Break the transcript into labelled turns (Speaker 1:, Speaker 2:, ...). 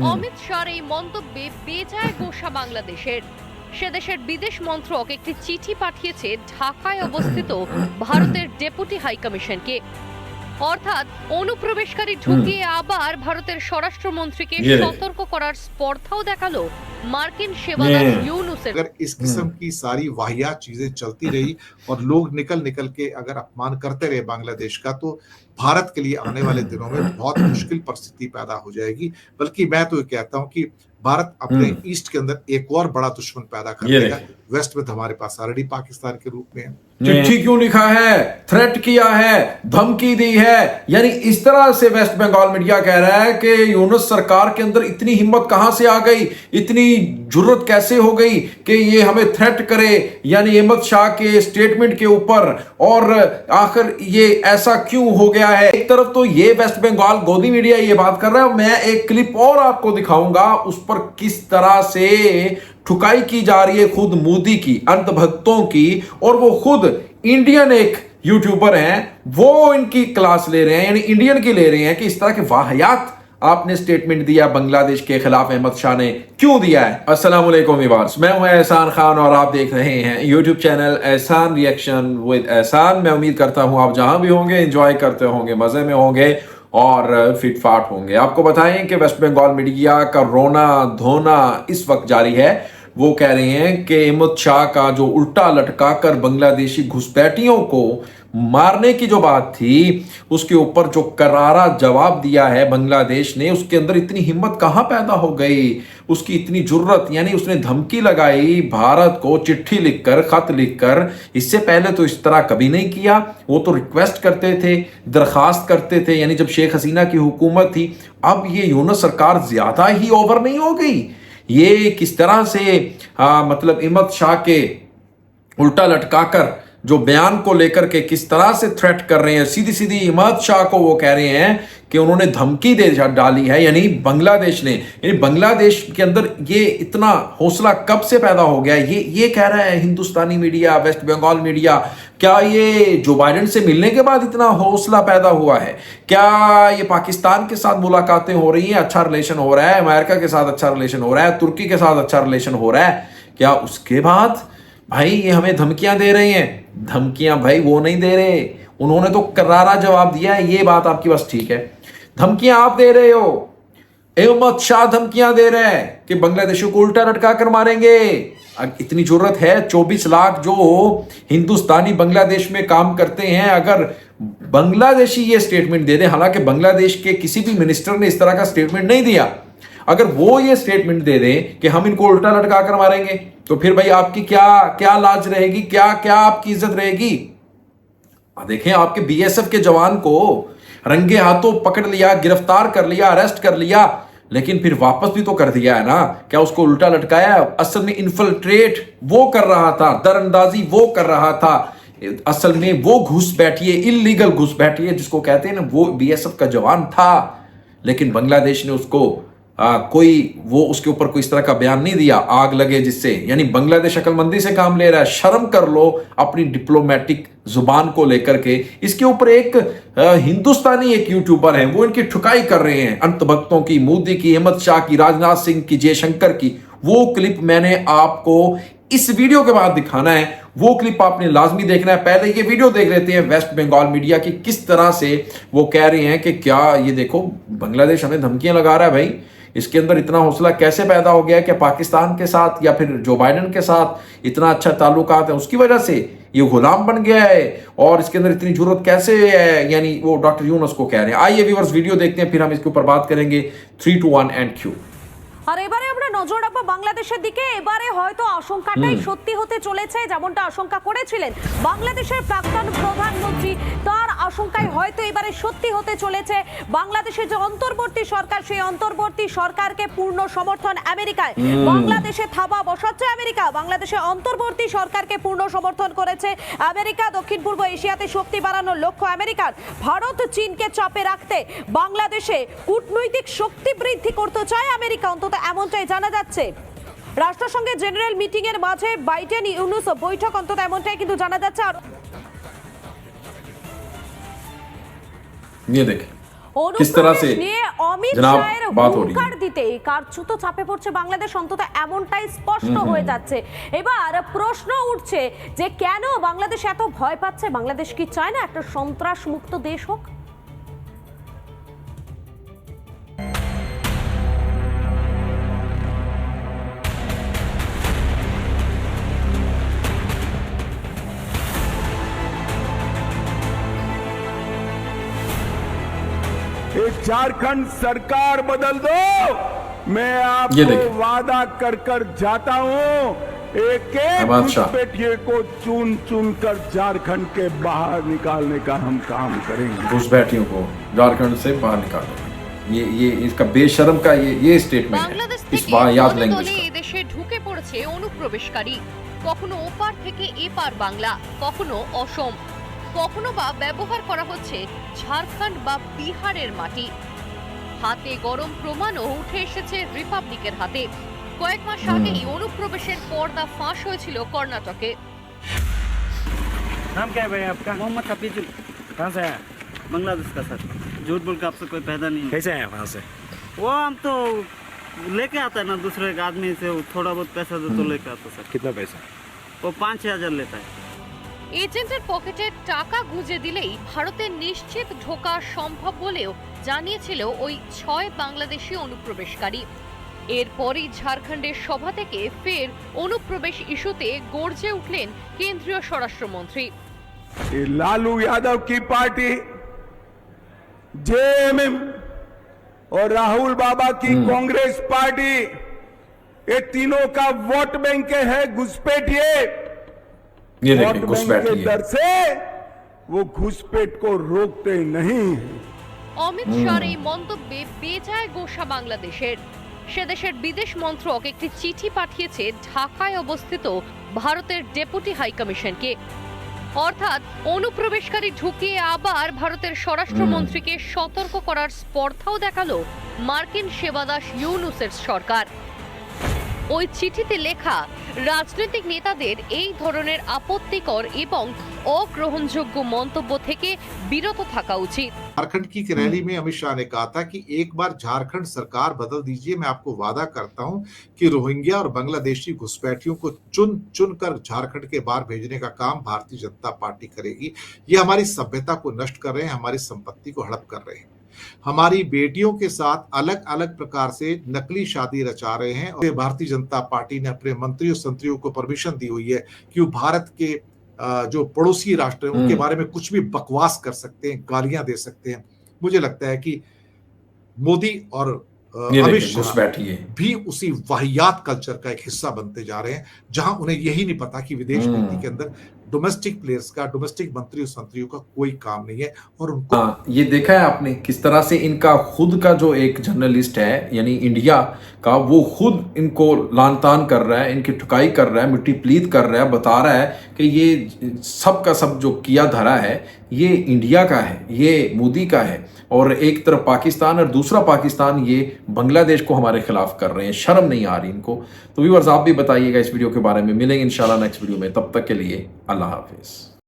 Speaker 1: অমিত শাহর এই মন্তব্যে বেজায় গোসা বাংলাদেশের। সে দেশের বিদেশ মন্ত্রক একটি চিঠি পাঠিয়েছে ঢাকায় অবস্থিত ভারতের ডেপুটি হাই কমিশনকে। অর্থাৎ অনুপ্রবেশকারী ঢুকিয়ে আবার ভারতের স্বরাষ্ট্রমন্ত্রীকে সতর্ক করার স্পর্ধাও দেখালো মার্কিন সেবাদার ইউনুসের।
Speaker 2: अगर इस किस्म की सारी वाहियात चीजें चलती रही और लोग निकल निकल के अगर अपमान करते रहे बांग्लादेश का, तो भारत के लिए आने वाले दिनों में बहुत मुश्किल परिस्थिति पैदा हो जाएगी। बल्कि मैं तो ये कहता हूं कि भारत अपने ईस्ट के अंदर एक और बड़ा दुश्मन पैदा कर देगा। वेस्ट में तो हमारे पास ऑलरेडी पाकिस्तान के रूप में है।
Speaker 3: चिट्ठी क्यों लिखा है, थ्रेट किया है, धमकी दी है, यानी इस तरह से वेस्ट बंगाल मीडिया कह रहा है कि यूनुस सरकार के अंदर इतनी हिम्मत कहां से आ गई, इतनी जुर्रत कैसे हो गई कि ये हमें थ्रेट करे, यानी अहमद शाह के स्टेटमेंट के ऊपर। और आखिर ये ऐसा क्यों हो गया है? एक तरफ तो ये वेस्ट बंगाल गोदी मीडिया ये बात कर रहा है, मैं एक क्लिप और आपको दिखाऊंगा उस पर किस तरह से ठुकाई की जा रही है खुद मोदी की, अंधभक्तों की, और वो खुद इंडियन एक यूट्यूबर हैं, वो इनकी क्लास ले रहे हैं, यानी इंडियन की ले रहे हैं कि इस तरह के वाहियात आपने स्टेटमेंट दिया बांग्लादेश के खिलाफ अहमद शाह ने क्यों दिया है। अस्सलाम वालेकुम व्यूअर्स, मैं हूं एहसान खान और आप देख रहे हैं यूट्यूब चैनल एहसान रिएक्शन विद एहसान। मैं उम्मीद करता हूं आप जहां भी होंगे एंजॉय करते होंगे, मजे में होंगे और फिट फाट होंगे। आपको बताएं कि वेस्ट बंगाल मीडिया का रोना धोना इस वक्त जारी है। वो कह रहे हैं कि अहमद शाह का जो उल्टा लटका कर बांग्लादेशी घुसपैठियों को मारने की जो बात थी, उसके ऊपर जो करारा जवाब दिया है बांग्लादेश ने, उसके अंदर इतनी हिम्मत कहां पैदा हो गई, उसकी इतनी जुर्रत, यानी उसने धमकी लगाई भारत को चिट्ठी लिखकर, खत लिखकर। इससे पहले तो इस तरह कभी नहीं किया, वो तो रिक्वेस्ट करते थे, दरखास्त करते थे, यानी जब शेख हसीना की हुकूमत थी। अब ये यूनुस सरकार ज्यादा ही ओवर नहीं हो गई? ये किस तरह से मतलब अहमद शाह के उल्टा लटकाकर जो बयान को लेकर के किस तरह से थ्रेट कर रहे हैं, सीधी सीधी अहमद शाह को वो कह रहे हैं कि उन्होंने धमकी दे डाली है, यानी बांग्लादेश ने। यानी बांग्लादेश के अंदर ये इतना हौसला कब से पैदा हो गया? ये कह रहा है हिंदुस्तानी मीडिया, वेस्ट बंगाल मीडिया। क्या ये जो बाइडेन से मिलने के बाद इतना हौसला पैदा हुआ है? क्या ये पाकिस्तान के साथ मुलाकातें हो रही हैं, अच्छा रिलेशन हो रहा है, अमेरिका के साथ अच्छा रिलेशन हो रहा है, तुर्की के साथ अच्छा रिलेशन हो रहा है, क्या उसके बाद भाई ये हमें धमकियां दे रहे हैं? धमकियां भाई वो नहीं दे रहे, उन्होंने तो करारा जवाब दिया है। ये बात आपकी बस ठीक है, धमकियां आप दे रहे हो, अहमद शाह धमकियां दे रहे हैं कि बांग्लादेशियों को उल्टा लटका कर मारेंगे। इतनी जरूरत है, 24 लाख जो हिंदुस्तानी बांग्लादेश में काम करते हैं, अगर बांग्लादेशी ये स्टेटमेंट दे दे, हालांकि बांग्लादेश के किसी भी मिनिस्टर ने इस तरह का स्टेटमेंट नहीं दिया, अगर वो ये स्टेटमेंट दे दें कि हम इनको उल्टा लटका कर मारेंगे, तो फिर भाई आपकी क्या क्या लाज रहेगी, क्या क्या आपकी इज्जत रहेगी? देखें, आपके बीएसएफ के जवान को रंगे हाथों पकड़ लिया, गिरफ्तार कर लिया, अरेस्ट कर लिया, लेकिन फिर वापस भी तो कर दिया है ना। क्या उसको उल्टा लटकाया? असल में इन्फिल्ट्रेट वो कर रहा था, दरअंदाजी वो कर रहा था, असल में वो घुसपैठिए, इल्लीगल घुसपैठिए जिसको कहते हैं ना, वो बीएसएफ का जवान था। लेकिन बांग्लादेश ने उसको उसके ऊपर कोई इस तरह का बयान नहीं दिया, आग लगे जिससे। यानी बांग्लादेश अकलमंदी से काम ले रहा है, शर्म कर लो अपनी डिप्लोमेटिक जुबान को लेकर के। इसके ऊपर एक हिंदुस्तानी एक यूट्यूबर है, वो इनकी ठुकाई कर रहे हैं, अंतभक्तों की, मोदी की, अहमद शाह की, राजनाथ सिंह की, जयशंकर की। वो क्लिप मैंने आपको इस वीडियो के बाद दिखाना है, वो क्लिप आपने लाजमी देखना है। पहले ये वीडियो देख लेते हैं वेस्ट बंगाल मीडिया की, किस तरह से वो कह रहे हैं कि क्या ये देखो बांग्लादेश हमें धमकियां लगा रहा है। भाई इसके अंदर इतना हौसला कैसे पैदा हो गया कि पाकिस्तान के साथ या फिर जो बाइडेन के साथ इतना अच्छा ताल्लुकात है, उसकी वजह से ये गुलाम बन गया है? और इसके अंदर इतनी जरूरत कैसे है? यानी वो डॉक्टर यूनुस को कह रहे हैं। आइए व्यूअर्स वीडियो देखते हैं, फिर हम इसके ऊपर बात करेंगे। 3, 2, 1 एंड क्यू।
Speaker 4: আর এবারে আমরা নজর রাখবো বাংলাদেশের দিকে। এবারে হয়তো আশঙ্কাটাই সত্যি হতে চলেছে, যেমনটা আশঙ্কা করেছিলেন বাংলাদেশের প্রাক্তন প্রধানমন্ত্রী, তার আশঙ্কাই হয়তো এবারে সত্যি হতে চলেছে। বাংলাদেশের যে অন্তর্বর্তী সরকার, সেই অন্তর্বর্তী সরকারকে পূর্ণ সমর্থন আমেরিকায়। বাংলাদেশে থাবা বসাচ্ছে আমেরিকা, বাংলাদেশে অন্তর্বর্তী সরকারকে পূর্ণ সমর্থন করেছে আমেরিকা। দক্ষিণ পূর্ব এশিয়াতে শক্তি বাড়ানোর লক্ষ্য আমেরিকার। ভারত চীনকে চাপে রাখতে বাংলাদেশে কূটনৈতিক শক্তি বৃদ্ধি করতে চায় আমেরিকা, অন্তত এমনটাই জানা যাচ্ছে। রাষ্ট্রসংঘের জেনারেল মিটিং এর মাঝে বাইডেন ইউনুস বৈঠক, অন্তত এমনটাই কিন্তু জানা যাচ্ছে। আর
Speaker 3: ये देखें, किस तरह से
Speaker 4: নিয়ে অমিত
Speaker 3: जनाब
Speaker 4: শাহের
Speaker 3: बात हो रही
Speaker 4: হুঙ্কার
Speaker 3: है।
Speaker 4: দিতেই কারচুত চাপে পড়ছে বাংলাদেশ, অন্তত এমনটাই স্পষ্ট হয়ে যাচ্ছে। এবার প্রশ্ন উঠছে যে কেন বাংলাদেশ এত ভয় পাচ্ছে? বাংলাদেশ কি চায় না একটা সন্ত্রাস মুক্ত দেশ হোক?
Speaker 5: एक झारखंड सरकार बदल दो, मैं
Speaker 3: ये
Speaker 5: आपको
Speaker 3: देखिए।
Speaker 5: वादा कर कर जाता हूं, एक एक
Speaker 3: अहमद शाह।
Speaker 5: घुसपैठिए को चुन चुन कर झारखंड के बाहर निकालने का हम काम करेंगे।
Speaker 3: घुसपैठियों को झारखंड से बाहर निकालो, ये इसका बेशरम का ये स्टेटमेंट
Speaker 1: বাংলাদেশ
Speaker 3: है इस
Speaker 1: থেকে
Speaker 3: वाहियात
Speaker 1: দলে
Speaker 3: लैंग्वेज
Speaker 1: দলে
Speaker 3: का।
Speaker 1: এদেশে ঢুকে পড়েছে অনুপ্রবেশকারী। কখনো ওপার থেকে এপার বাংলা, কখনো অসম, কখনো বা ব্যবহার করা হচ্ছে ঝাড়খণ্ড বা বিহারের মাটি। হাতে গরম প্রমাণও উঠে এসেছে রিপাবলিকের হাতে। কয়েক মাস আগেই অনুপ্রবেশের পর্দা ফাঁস হয়েছিল কর্ণাটকে।
Speaker 6: नाम क्या है भाई आपका? मोहम्मद हफीजुल।
Speaker 7: कहाँ से आया?
Speaker 6: बांग्लादेश का सर। झूठ बोल के आपसे कोई फायदा नहीं है।
Speaker 7: कैसे आया वहाँ से?
Speaker 6: वो हम तो लेके आता है ना, दूसरे के आदमी से थोड़ा बहुत पैसा दे तो लेके आता सर।
Speaker 7: कितना पैसा?
Speaker 6: वो 5-6 हज़ार लेता है।
Speaker 1: এজেন্টের পকেটে টাকা গুঁজে দিলেই ভারতে নিশ্চিত ঢোকা সম্ভব বলেও জানিয়েছিল ওই 6 বাংলাদেশি অনুপ্রবেশকারী। এরপরই ঝাড়খণ্ডের সভা থেকে ফের অনুপ্রবেশ ইস্যুতে গর্জে উঠলেন কেন্দ্রীয় স্বরাষ্ট্রমন্ত্রী।
Speaker 5: ये लालू यादव की पार्टी, जेएमएम और राहुल बाबा की कांग्रेस पार्टी, ये तीनों का वोट बैंक है घुसपैठिए।
Speaker 3: ये
Speaker 5: वोट
Speaker 3: देखिए
Speaker 5: बैंक
Speaker 3: घुसपैठ
Speaker 5: के
Speaker 3: ये
Speaker 5: डर से वो घुसपैठ को रोकते नहीं।
Speaker 1: অমিত শাহর এই মন্তব্যে বেজায় গোসা বাংলাদেশের। সে দেশের বিদেশ মন্ত্রক একটি চিঠি পাঠিয়েছে ঢাকায় অবস্থিত ভারতের ডেপুটি হাই কমিশনকে। অর্থাৎ অনুপ্রবেশকারী ঢুকিয়ে আবার ভারতের স্বরাষ্ট্রমন্ত্রীকে সতর্ক করার স্পর্ধাও দেখালো মার্কিন সেবাদাস ইউনুসের সরকার। ওই চিঠিতে লেখা, রাজনৈতিক নেতাদের এই ধরনের আপত্তিকর এবং অগ্রহণযোগ্য মন্তব্য থেকে বিরত থাকা উচিত।
Speaker 2: झारखंड की रैली में अमित शाह ने कहा था कि एक बार झारखंड सरकार बदल दीजिए, मैं आपको वादा करता हूं कि रोहिंग्या और बांग्लादेशी घुसपैठियों को चुन चुन कर झारखंड के बाहर भेजने का काम भारतीय जनता पार्टी करेगी। ये हमारी सभ्यता को नष्ट कर रहे हैं, हमारी संपत्ति को हड़प कर रहे हैं, हमारी बेटियों के साथ अलग अलग प्रकार से नकली शादी रचा रहे हैं। और भारतीय जनता पार्टी ने अपने मंत्रियों संतरियों को परमिशन दी हुई है कि वो भारत के जो पड़ोसी राष्ट्र हैं उनके बारे में कुछ भी बकवास कर सकते हैं, गालियां दे सकते हैं। मुझे लगता है कि मोदी और
Speaker 3: ये
Speaker 2: अमित
Speaker 3: देखिए
Speaker 2: शाह
Speaker 3: घुसपैठ ये
Speaker 2: भी उसी वाहियात कल्चर का एक हिस्सा बनते जा रहे हैं, जहां उन्हें यही नहीं पता कि विदेश नीति के अंदर डोमेस्टिक प्लेयर्स का, डोमेस्टिक मंत्रियों संतरियों का कोई काम नहीं है। और उनको
Speaker 3: ये देखा है आपने किस तरह से इनका खुद का जो एक जर्नलिस्ट है यानी इंडिया का, वो खुद इनको लान तान कर रहा है, इनकी ठुकाई कर रहा है, मिट्टी प्लीत कर रहा है, बता रहा है कि ये सब का सब जो किया धरा है ये इंडिया का है, ये मोदी का है, और एक तरफ पाकिस्तान और दूसरा पाकिस्तान ये बांग्लादेश को हमारे खिलाफ कर रहे हैं। शर्म नहीं आ रही इनको। तो व्यूअर्स आप भी बताइएगा इस वीडियो के बारे में। मिलेंगे इंशाल्लाह नेक्स्ट वीडियो में, तब तक के लिए अल्लाह हाफिज।